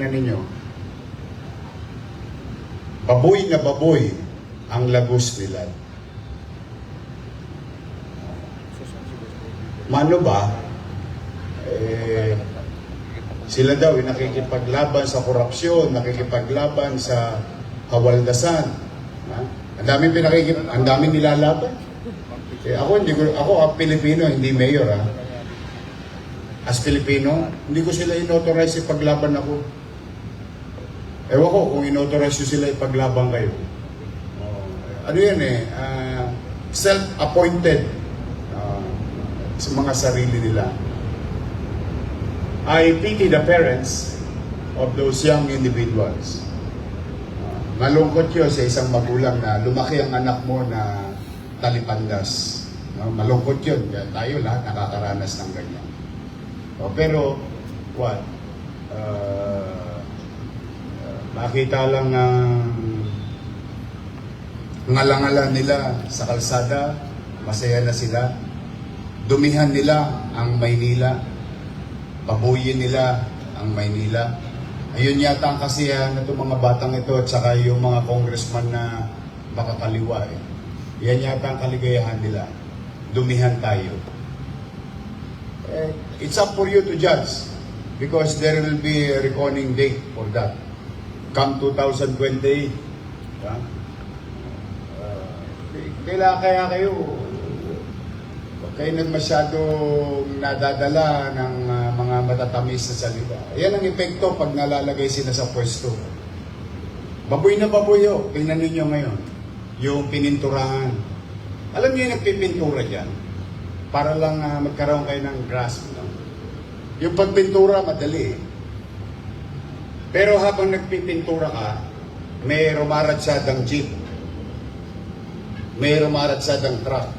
tingnan ninyo, baboy na baboy ang Lagos nila. Mano ba? Sila daw nakikipaglaban sa korupsyon, nakikipaglaban sa kawaldasan. Ang daming nilalaban. Ako ang Pilipino, hindi mayor ha. As Pilipino, hindi ko sila inauthorize ipaglaban ako. Ewan ko kung inauthorize sila ipaglaban kayo. Ano yan self-appointed sa mga sarili nila. I pity the parents of those young individuals. Malungkot yun sa isang magulang na lumaki ang anak mo na talipandas. Malungkot yun. Tayo lahat nakakaranas ng ganyan. Pero, what? Makita lang ng ngalangalan nila sa kalsada, masaya na sila. Dumihan nila ang Maynila. Pabuyin nila ang Maynila. Ayun yata ang kasiyahan na itong mga batang ito at saka yung mga congressman na makakaliwa. Yan yata ang kaligayahan nila. Dumihan tayo. It's up for you to judge because there will be a reckoning date for that. Come 2028. Kaya kayo huwag kayo masyadong nadadala ng mga matatamis na salita. Yan ang epekto pag nalalagay sila sa pwesto. Baboy na baboy yun. Tingnan ninyo ngayon. Yung pininturahan. Alam niyo yung nagpipintura dyan? Para lang magkaroon kayo ng grasp. No? Yung pagpintura, madali. Pero habang nagpipintura ka, may rumaratsadang jeep. May rumaratsadang truck.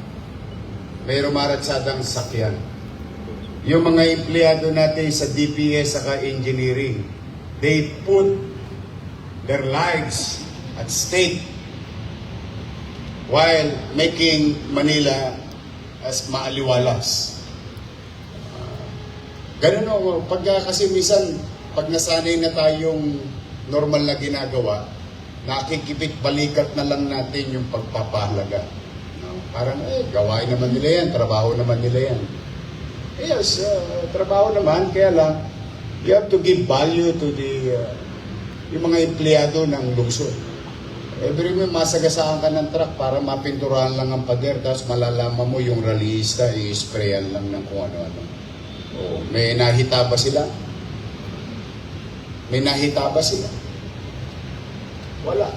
May rumaratsadang sakyan. Yung mga empleyado natin sa DPS saka engineering, they put their lives at stake while making Manila as maaliwalas. Ganun o, kasi minsan, pag nasanay na tayong normal na ginagawa, nakikipit balikat na lang natin yung pagpapahalaga. No? Parang, gawain naman nila yan, trabaho naman nila yan. Yes, trabaho naman, kaya lang, you have to give value to the yung mga empleyado ng lungsod. Every may masagasaan ka ng truck para mapinturahan lang ang pader, tapos malalaman mo yung rallyista, i-sprayan lang ng kung ano-ano. May nahita ba sila? May nahita ba sila? Wala.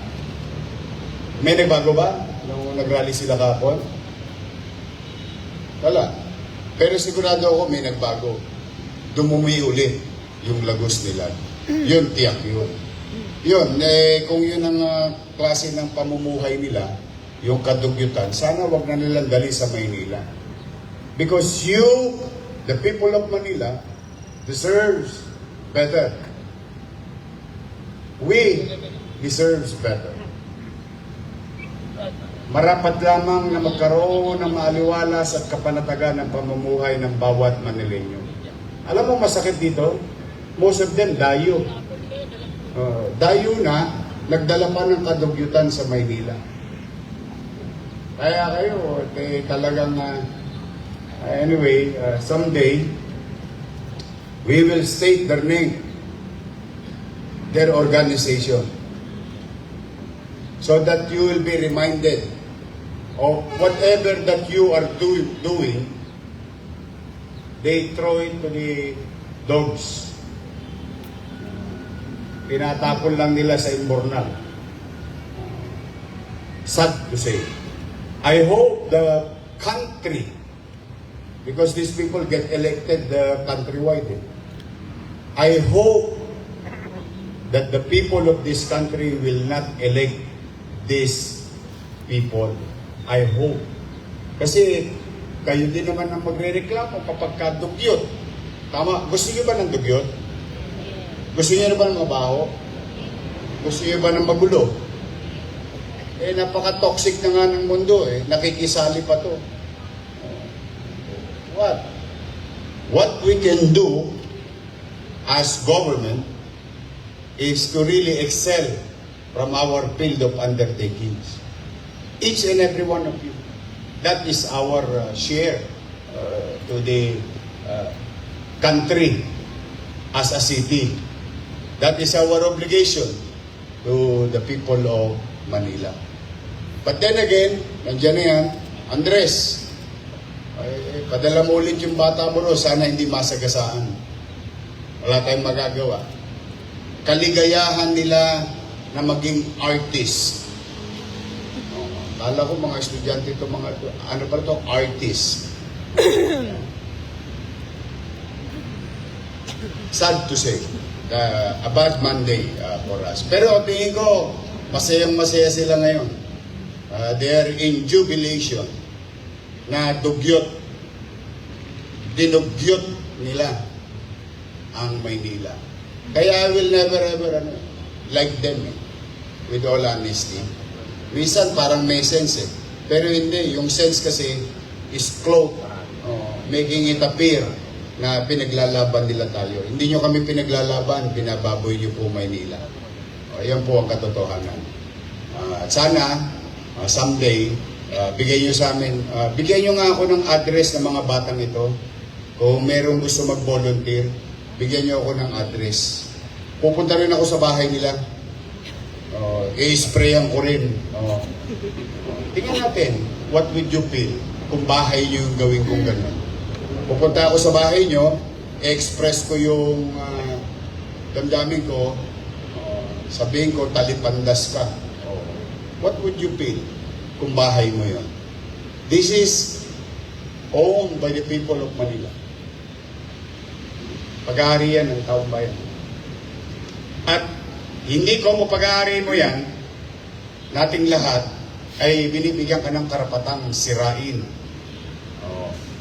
May nagbago ba nung nag-rally sila kahapon? Wala. Pero sigurado ako may nagbago. Dumumi ulit yung Lagos nila. Yun, tiyak yun. Yun, kung yun ang klase ng pamumuhay nila, yung kadugyutan, sana wag na nilang dali sa Maynila. Because you, the people of Manila, deserves better. We deserves better. Marapat lamang na magkaroon ng maaliwalas at kapanatagan ng pamumuhay ng bawat Manileño. Alam mo masakit dito? Most of them dayo. Dayo na, nagdala pa ng kadugyutan sa Maynila. Kaya kayo, talagang, anyway, someday, we will state their name, their organization, so that you will be reminded of whatever that you are doing, they throw it to the dogs. Tinatapon lang nila sa imbornal. Sad to say. I hope the country, because these people get elected countrywide, I hope that the people of this country will not elect these people. I hope. Kasi kayo din naman ang magre-reklamo kapag kadugyot. Tama? Gusto niyo ba ng dugyot? Gusto niyo ba ng mabaho? Gusto niyo ba ng magulo? Napaka-toxic na nga ng mundo Nakikisali pa to. What we can do as government is to really excel from our field of undertakings. Each and every one of you. That is our share to the country as a city. That is our obligation to the people of Manila. But then again, nandiyan na yan, Andres, padala mo ulit yung bata mo ro, sana hindi masagasaan. Wala tayong magagawa. Kaligayahan nila na maging artist. Kala ko mga estudyante ito, mga, ano pa ito, artist. Sad to say, a bad Monday for us. Pero tingin ko, masayang-masaya sila ngayon. They are in jubilation na dinugyot nila ang Maynila. Kaya I will never ever like them with all honesty. Minsan parang may sense pero hindi. Yung sense kasi is cloak, making it appear na pinaglalaban nila tayo. Hindi nyo kami pinaglalaban, binababoy nyo po Maynila. Yan po ang katotohanan. At sana, someday, bigay nyo sa amin, bigyan nyo nga ako ng address ng mga batang ito. Kung merong gusto mag-volunteer, bigyan nyo ako ng address. Pupunta rin ako sa bahay nila. I-sprayan ko rin. Tingnan natin, what would you feel kung bahay nyo yung gawin kong gano'n? Pupunta ako sa bahay nyo, i-express ko yung damdamin ko, sabihin ko, talipandas ka. What would you feel kung bahay mo yun? This is owned by the people of Manila. Pag-aarian ng taong bayan. At hindi ko mo pag-aariin mo yan, nating lahat ay binibigyan ka ng karapatang sirain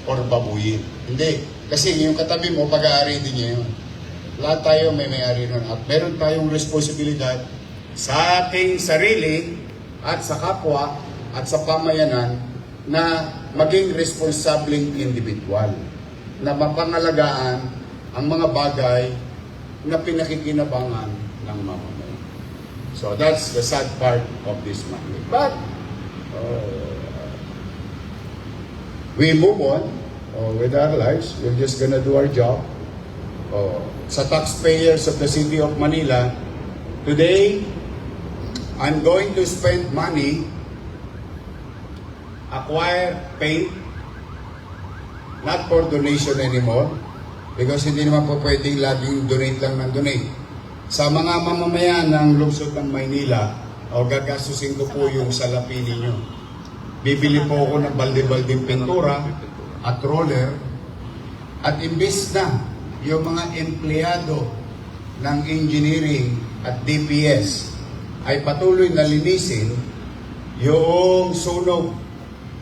or babuyin. Hindi. Kasi yung katabi mo, pag-aari din niya yun. Lahat tayo may may-ari nun. At meron tayong responsibilidad sa ating sarili at sa kapwa at sa pamayanan na maging responsableng individual. Na mapangalagaan ang mga bagay na pinakikinabangan ng mamamayan. So that's the sad part of this matter. But we move on with our lives. We're just gonna do our job. Sa taxpayers of the City of Manila, today, I'm going to spend money, acquire paint, not for donation anymore, because hindi naman po pwedeng laging donate lang ng donate. Sa mga mamamayan ng lungsod ng Maynila, gagastusin ko po yung salapi ninyo. Bibili po ako ng balde-baldeng pintura at roller, at imbis na yung mga empleyado ng engineering at DPS ay patuloy na linisin yung sunog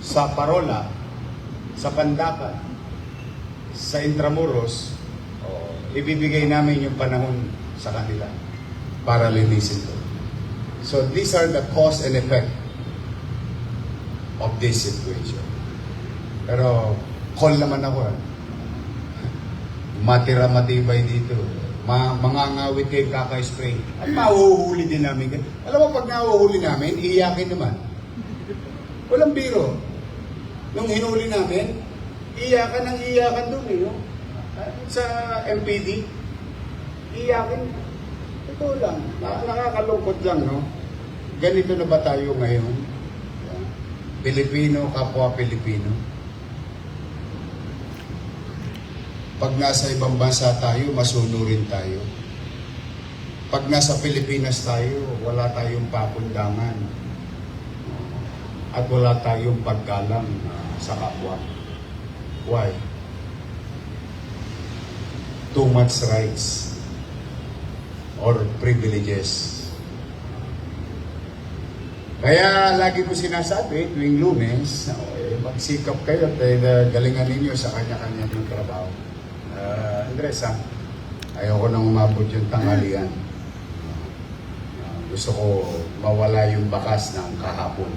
sa Parola, sa Pandacan, sa Intramuros, ibibigay namin yung panahon sa kanila para linisin to. So these are the cause and effect of this situation. Pero call naman ako. Matira-matibay dito. Mangangawit kayo kaka-spray. At mahuhuli din namin. Alam mo, pag nahuhuli namin, iiyakin naman. Walang biro. Nung hinuli namin, iiyakan ng iiyakan doon sa MPD. Iiyakin. Ito lang. Nakakalungkot lang, no? Ganito na ba tayo ngayon? Pilipino, kapwa Pilipino. Pag nasa ibang bansa tayo, masunurin tayo. Pag nasa Pilipinas tayo, wala tayong pakundangan. At wala tayong paggalang sa kapwa. Why? Too much rights or privileges. Kaya lagi ko sinasabi tuwing Lunes, magsikap kayo at galingan ninyo sa kanya-kanya ng trabaho. Andres, ayoko nang umabot yung tanghalian. Gusto ko mawala yung bakas ng kahapon.